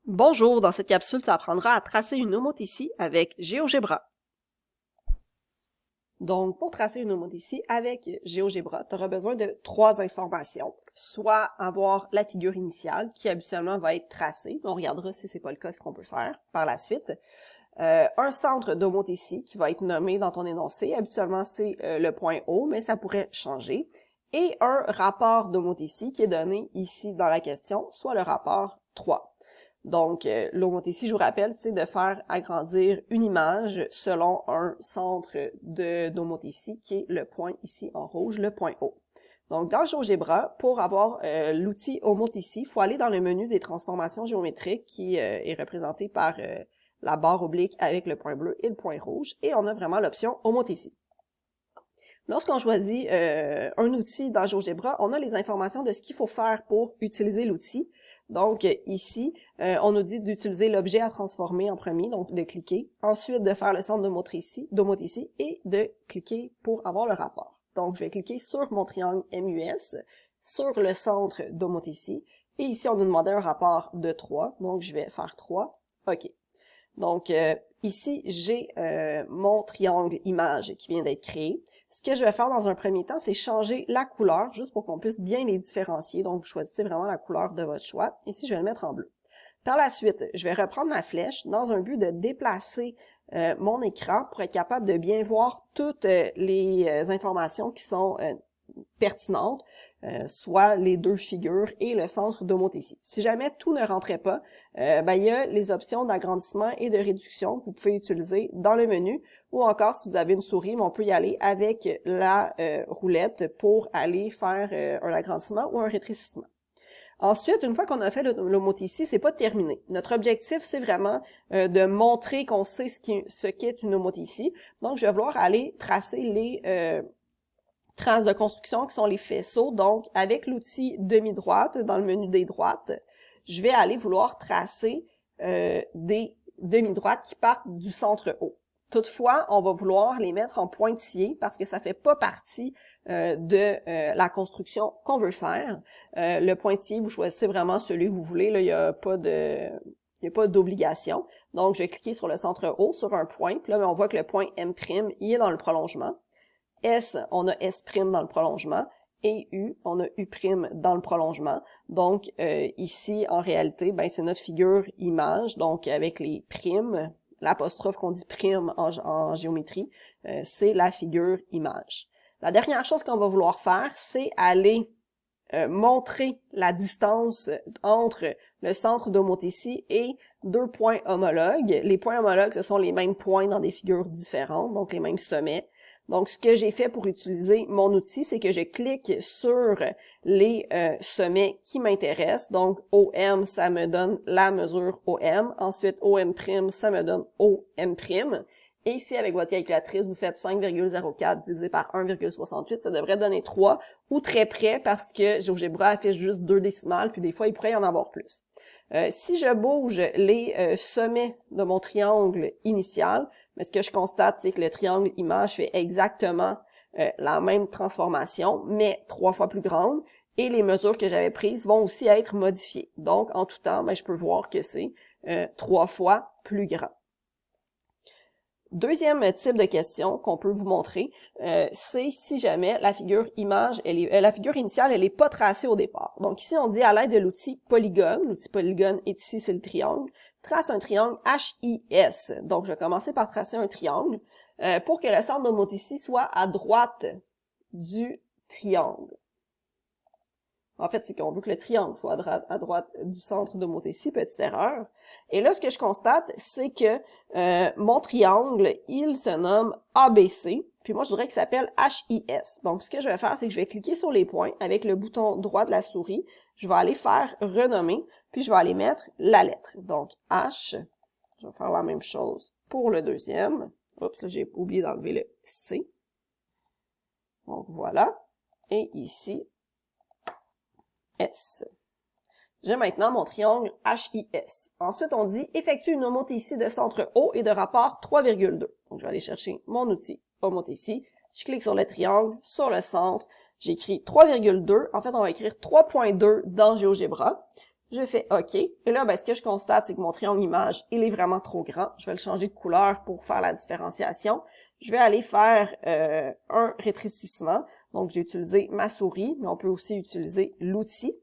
Bonjour, dans cette capsule, tu apprendras à tracer une homothétie avec GeoGebra. Donc, pour tracer une homothétie avec GeoGebra, tu auras besoin de 3 informations. Soit avoir la figure initiale, qui habituellement va être tracée. On regardera si c'est pas le cas, ce qu'on peut faire par la suite. Un centre d'homothétie qui va être nommé dans ton énoncé. Habituellement, c'est le point O, mais ça pourrait changer. Et un rapport d'homothétie qui est donné ici dans la question, soit le rapport 3. Donc, l'homothétie, je vous rappelle, c'est de faire agrandir une image selon un centre d'homothétie qui est le point ici en rouge, le point O. Donc, dans GeoGebra, pour avoir l'outil homothétie, il faut aller dans le menu des transformations géométriques qui est représenté par la barre oblique avec le point bleu et le point rouge, et on a vraiment l'option homothétie. Lorsqu'on choisit un outil dans GeoGebra, on a les informations de ce qu'il faut faire pour utiliser l'outil. Donc ici, on nous dit d'utiliser l'objet à transformer en premier, donc de cliquer. Ensuite, de faire le centre d'homothétie et de cliquer pour avoir le rapport. Donc je vais cliquer sur mon triangle MUS, sur le centre d'homothétie. Et ici, on nous demandait un rapport de 3, donc je vais faire 3. OK. Donc ici, j'ai mon triangle image qui vient d'être créé. Ce que je vais faire dans un premier temps, c'est changer la couleur, juste pour qu'on puisse bien les différencier. Donc, vous choisissez vraiment la couleur de votre choix. Ici, je vais le mettre en bleu. Par la suite, je vais reprendre ma flèche dans un but de déplacer mon écran pour être capable de bien voir toutes les informations qui sont pertinentes, soit les 2 figures et le centre d'homothétie. Si jamais tout ne rentrait pas, il y a les options d'agrandissement et de réduction que vous pouvez utiliser dans le menu, ou encore si vous avez une souris, on peut y aller avec la roulette pour aller faire un agrandissement ou un rétrécissement. Ensuite, une fois qu'on a fait l'homothétie, c'est pas terminé. Notre objectif, c'est vraiment de montrer qu'on sait ce qu'est une homothétie. Donc, je vais vouloir aller tracer les traces de construction qui sont les faisceaux. Donc, avec l'outil demi-droite, dans le menu des droites, je vais aller vouloir tracer des demi-droites qui partent du centre O. Toutefois, on va vouloir les mettre en pointillés parce que ça fait pas partie de la construction qu'on veut faire. Le pointillé, vous choisissez vraiment celui que vous voulez. Là, il n'y a pas d'obligation. Donc, je vais cliquer sur le centre O, sur un point. Puis là, on voit que le point M', il est dans le prolongement. S, on a S' dans le prolongement. Et U, on a U' dans le prolongement. Donc, ici, en réalité, c'est notre figure image. Donc, avec les primes, l'apostrophe qu'on dit prime en géométrie, c'est la figure image. La dernière chose qu'on va vouloir faire, c'est aller montrer la distance entre le centre d'homothétie et 2 points homologues. Les points homologues, ce sont les mêmes points dans des figures différentes, donc les mêmes sommets. Donc, ce que j'ai fait pour utiliser mon outil, c'est que je clique sur les sommets qui m'intéressent. Donc, OM, ça me donne la mesure OM. Ensuite, OM', ça me donne OM'. Et ici, avec votre calculatrice, vous faites 5,04 divisé par 1,68. Ça devrait donner 3 ou très près parce que GeoGebra affiche juste 2 décimales, puis des fois, il pourrait y en avoir plus. Si je bouge les sommets de mon triangle initial, mais ce que je constate, c'est que le triangle image fait exactement la même transformation, mais 3 fois plus grande, et les mesures que j'avais prises vont aussi être modifiées. Donc, en tout temps, je peux voir que c'est 3 fois plus grand. Deuxième type de question qu'on peut vous montrer, c'est si jamais la figure image, la figure initiale, elle est pas tracée au départ. Donc ici, on dit à l'aide de l'outil polygone. L'outil polygone est ici, c'est le triangle. Trace un triangle HIS. Donc, je vais commencer par tracer un triangle pour que le centre d'homothétie soit à droite du triangle. En fait, c'est qu'on veut que le triangle soit à droite du centre d'homothétie, petite erreur. Et là, ce que je constate, c'est que mon triangle, il se nomme ABC, puis moi, je dirais qu'il s'appelle HIS. Donc, ce que je vais faire, c'est que je vais cliquer sur les points avec le bouton droit de la souris. Je vais aller faire renommer, puis je vais aller mettre la lettre. Donc, H, je vais faire la même chose pour le deuxième. Oups, là, j'ai oublié d'enlever le C. Donc, voilà. Et ici, S. J'ai maintenant mon triangle HIS. Ensuite, on dit effectue une homothétie de centre O et de rapport 3,2. Donc, je vais aller chercher mon outil homothétie. Je clique sur le triangle, sur le centre. J'écris 3,2. En fait, on va écrire 3,2 dans GeoGebra. Je fais OK. Et là, ben, ce que je constate, c'est que mon triangle image, il est vraiment trop grand. Je vais le changer de couleur pour faire la différenciation. Je vais aller faire un rétrécissement. Donc, j'ai utilisé ma souris, mais on peut aussi utiliser l'outil.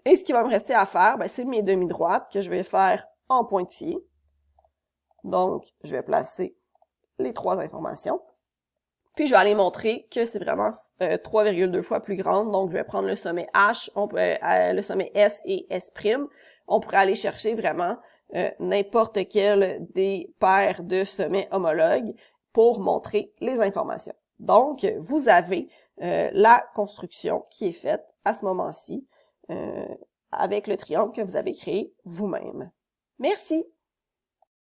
Et ce qui va me rester à faire, ben, c'est mes demi-droites que je vais faire en pointillé. Donc, je vais placer les 3 informations. Puis, je vais aller montrer que c'est vraiment 3,2 fois plus grande. Donc, je vais prendre le sommet H, le sommet S et S'. On pourrait aller chercher vraiment n'importe quel des paires de sommets homologues pour montrer les informations. Donc, vous avez la construction qui est faite à ce moment-ci avec le triangle que vous avez créé vous-même. Merci!